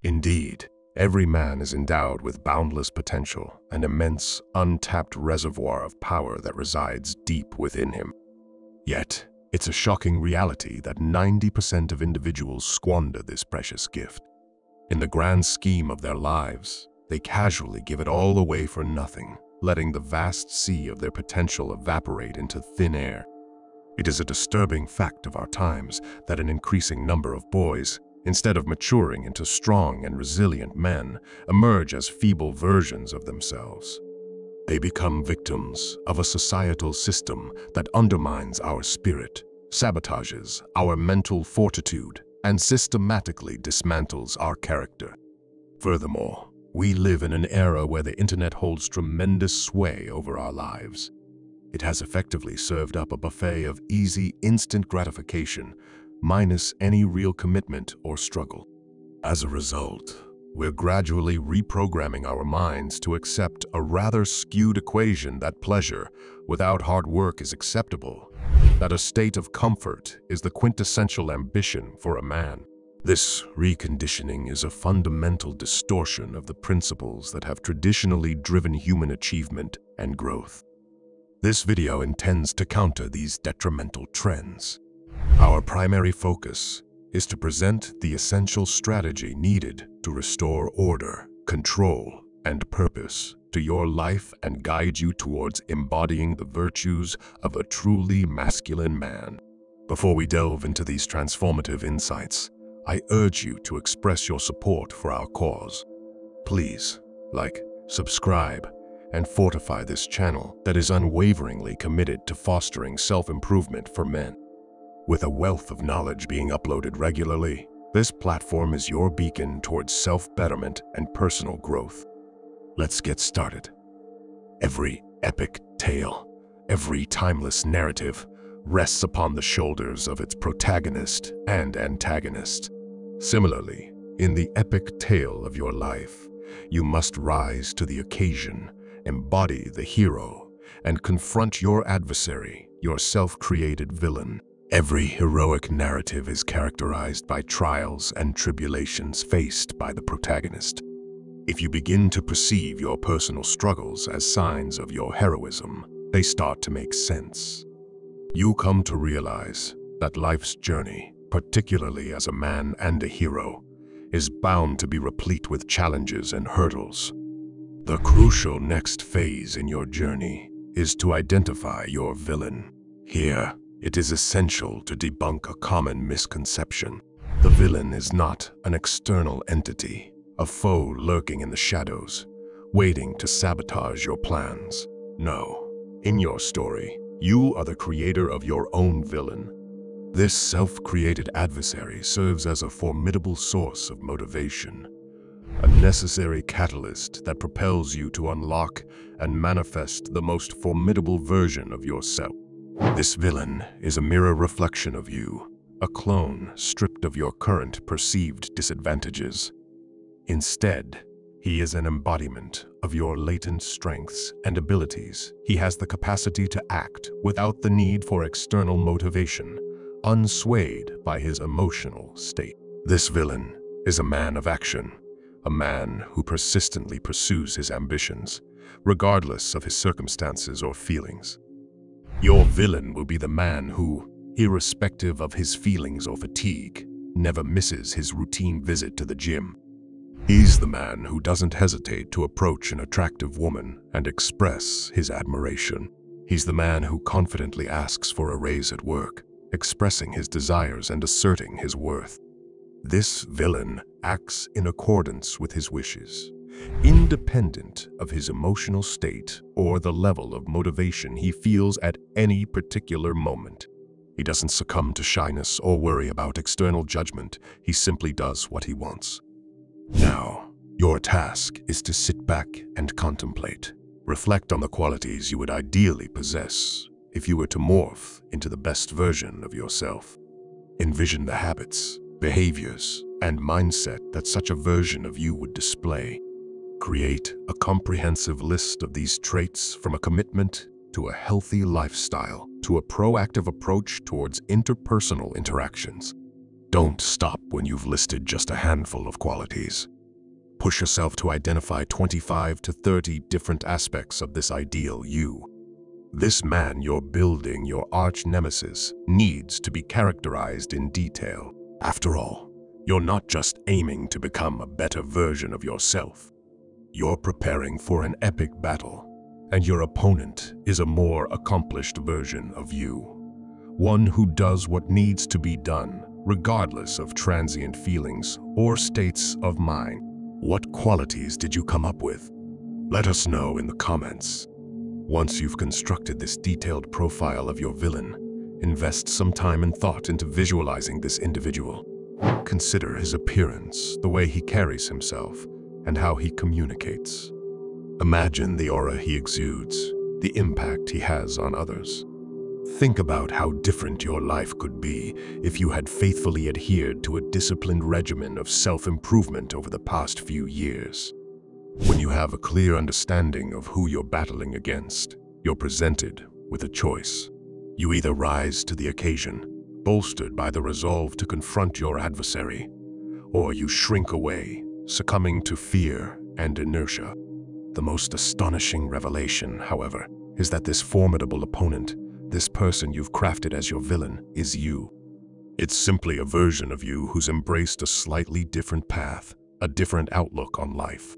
Indeed, every man is endowed with boundless potential, an immense, untapped reservoir of power that resides deep within him. Yet, it's a shocking reality that 90% of individuals squander this precious gift. In the grand scheme of their lives, they casually give it all away for nothing, letting the vast sea of their potential evaporate into thin air. It is a disturbing fact of our times that an increasing number of boys, instead of maturing into strong and resilient men, emerge as feeble versions of themselves. They become victims of a societal system that undermines our spirit, sabotages our mental fortitude, and systematically dismantles our character. Furthermore, we live in an era where the internet holds tremendous sway over our lives. It has effectively served up a buffet of easy, instant gratification, minus any real commitment or struggle. As a result, we're gradually reprogramming our minds to accept a rather skewed equation that pleasure without hard work is acceptable, that a state of comfort is the quintessential ambition for a man. This reconditioning is a fundamental distortion of the principles that have traditionally driven human achievement and growth. This video intends to counter these detrimental trends. Our primary focus is to present the essential strategy needed to restore order, control, and purpose to your life and guide you towards embodying the virtues of a truly masculine man. Before we delve into these transformative insights, I urge you to express your support for our cause. Please like, subscribe, and fortify this channel that is unwaveringly committed to fostering self-improvement for men. With a wealth of knowledge being uploaded regularly, this platform is your beacon towards self-betterment and personal growth. Let's get started. Every epic tale, every timeless narrative rests upon the shoulders of its protagonist and antagonist. Similarly, in the epic tale of your life, you must rise to the occasion, embody the hero, and confront your adversary, your self-created villain. Every heroic narrative is characterized by trials and tribulations faced by the protagonist. If you begin to perceive your personal struggles as signs of your heroism, they start to make sense. You come to realize that life's journey, particularly as a man and a hero, is bound to be replete with challenges and hurdles. The crucial next phase in your journey is to identify your villain. Here, it is essential to debunk a common misconception. The villain is not an external entity, a foe lurking in the shadows, waiting to sabotage your plans. No, in your story, you are the creator of your own villain. This self-created adversary serves as a formidable source of motivation, a necessary catalyst that propels you to unlock and manifest the most formidable version of yourself. This villain is a mirror reflection of you, a clone stripped of your current perceived disadvantages. Instead, he is an embodiment of your latent strengths and abilities. He has the capacity to act without the need for external motivation, unswayed by his emotional state. This villain is a man of action, a man who persistently pursues his ambitions, regardless of his circumstances or feelings. Your villain will be the man who, irrespective of his feelings or fatigue, never misses his routine visit to the gym. He's the man who doesn't hesitate to approach an attractive woman and express his admiration. He's the man who confidently asks for a raise at work, expressing his desires and asserting his worth. This villain acts in accordance with his wishes, independent of his emotional state or the level of motivation he feels at any particular moment. He doesn't succumb to shyness or worry about external judgment. He simply does what he wants. Now, your task is to sit back and contemplate. Reflect on the qualities you would ideally possess if you were to morph into the best version of yourself. Envision the habits, behaviors, and mindset that such a version of you would display. Create a comprehensive list of these traits, from a commitment to a healthy lifestyle to a proactive approach towards interpersonal interactions. Don't stop when you've listed just a handful of qualities. Push yourself to identify 25 to 30 different aspects of this ideal you. This man you're building, your arch nemesis, needs to be characterized in detail. After all, you're not just aiming to become a better version of yourself. You're preparing for an epic battle, and your opponent is a more accomplished version of you. One who does what needs to be done, regardless of transient feelings or states of mind. What qualities did you come up with? Let us know in the comments. Once you've constructed this detailed profile of your villain, invest some time and thought into visualizing this individual. Consider his appearance, the way he carries himself, and how he communicates. Imagine the aura he exudes, the impact he has on others. Think about how different your life could be if you had faithfully adhered to a disciplined regimen of self-improvement over the past few years. When you have a clear understanding of who you're battling against, you're presented with a choice. You either rise to the occasion, bolstered by the resolve to confront your adversary, or you shrink away, succumbing to fear and inertia. The most astonishing revelation, however, is that this formidable opponent, this person you've crafted as your villain, is you. It's simply a version of you who's embraced a slightly different path, a different outlook on life.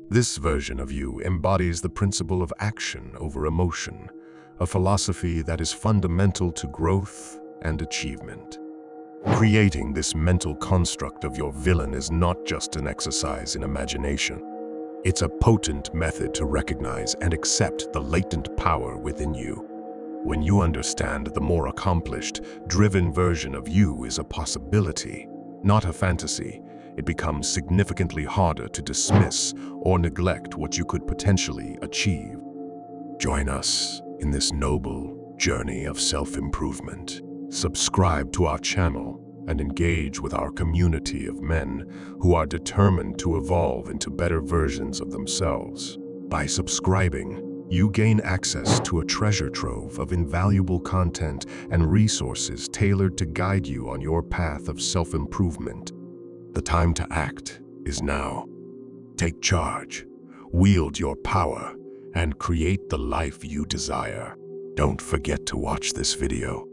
This version of you embodies the principle of action over emotion, a philosophy that is fundamental to growth and achievement. Creating this mental construct of your villain is not just an exercise in imagination. It's a potent method to recognize and accept the latent power within you. When you understand the more accomplished, driven version of you is a possibility, not a fantasy, it becomes significantly harder to dismiss or neglect what you could potentially achieve. Join us in this noble journey of self-improvement. Subscribe to our channel and engage with our community of men who are determined to evolve into better versions of themselves. By subscribing, you gain access to a treasure trove of invaluable content and resources tailored to guide you on your path of self-improvement. The time to act is now. Take charge, wield your power, and create the life you desire. Don't forget to watch this video.